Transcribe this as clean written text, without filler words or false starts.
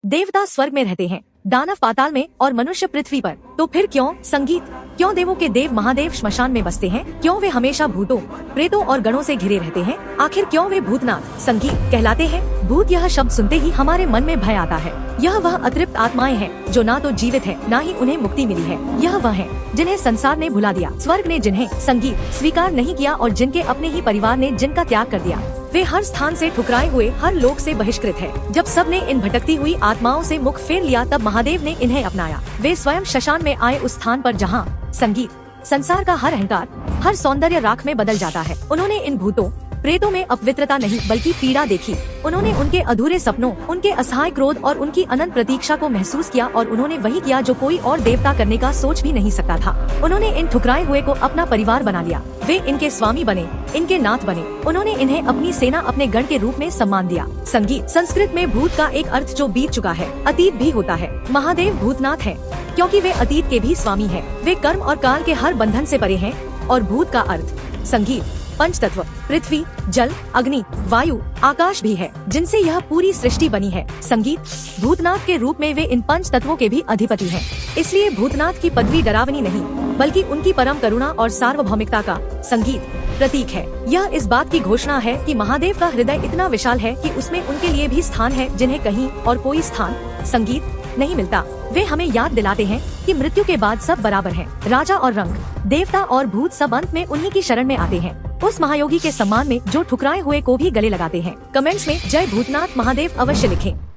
देवता स्वर्ग में रहते हैं, दानव पाताल में और मनुष्य पृथ्वी पर। तो फिर क्यों संगीत? क्यों देवों के देव महादेव श्मशान में बसते हैं? क्यों वे हमेशा भूतों, प्रेतों और गणों से घिरे रहते हैं? आखिर क्यों वे भूतनाथ संगीत कहलाते हैं? भूत यह शब्द सुनते ही हमारे मन में भय आता है। यह वह अतृप्त आत्माएं हैं जो ना तो जीवित है, ना ही उन्हें मुक्ति मिली है। यह वह है जिन्हें संसार ने भुला दिया, स्वर्ग ने जिन्हें संगीत स्वीकार नहीं किया और जिनके अपने ही परिवार ने जिनका त्याग कर दिया। वे हर स्थान से ठुकराए हुए, हर लोक से बहिष्कृत है। जब सबने इन भटकती हुई आत्माओं से मुख फेर लिया, तब महादेव ने इन्हें अपनाया। वे स्वयं श्मशान में आए, उस स्थान पर जहाँ संगीत संसार का हर अहंकार, हर सौंदर्य राख में बदल जाता है। उन्होंने इन भूतों प्रेतों में अपवित्रता नहीं बल्कि पीड़ा देखी। उन्होंने उनके अधूरे सपनों, उनके असहाय क्रोध और उनकी अनंत प्रतीक्षा को महसूस किया और उन्होंने वही किया जो कोई और देवता करने का सोच भी नहीं सकता था। उन्होंने इन ठुकराए हुए को अपना परिवार बना लिया। वे इनके स्वामी बने, इनके नाथ बने। उन्होंने इन्हें अपनी सेना, अपने गण के रूप में सम्मान दिया। संगीत संस्कृत में भूत का एक अर्थ जो बीत चुका है, अतीत भी होता है। महादेव भूतनाथ है क्योंकि वे अतीत के भी स्वामी हैं। वे कर्म और काल के हर बंधन से परे हैं। और भूत का अर्थ संगीत पंच तत्व, पृथ्वी, जल, अग्नि, वायु, आकाश भी है, जिनसे यह पूरी सृष्टि बनी है। संगीत भूतनाथ के रूप में वे इन पंच तत्वों के भी अधिपति हैं। इसलिए भूतनाथ की पदवी डरावनी नहीं बल्कि उनकी परम करुणा और सार्वभौमिकता का संगीत प्रतीक है। यह इस बात की घोषणा है कि महादेव का हृदय इतना विशाल है कि उसमें उनके लिए भी स्थान है जिन्हें कहीं और कोई स्थान संगीत नहीं मिलता। वे हमें याद दिलाते हैं कि मृत्यु के बाद सब बराबर हैं। राजा और रंक, देवता और भूत सब अंत में उन्हीं की शरण में आते हैं, उस महायोगी के सम्मान में जो ठुकराए हुए को भी गले लगाते हैं। कमेंट्स में जय भूतनाथ महादेव अवश्य लिखें।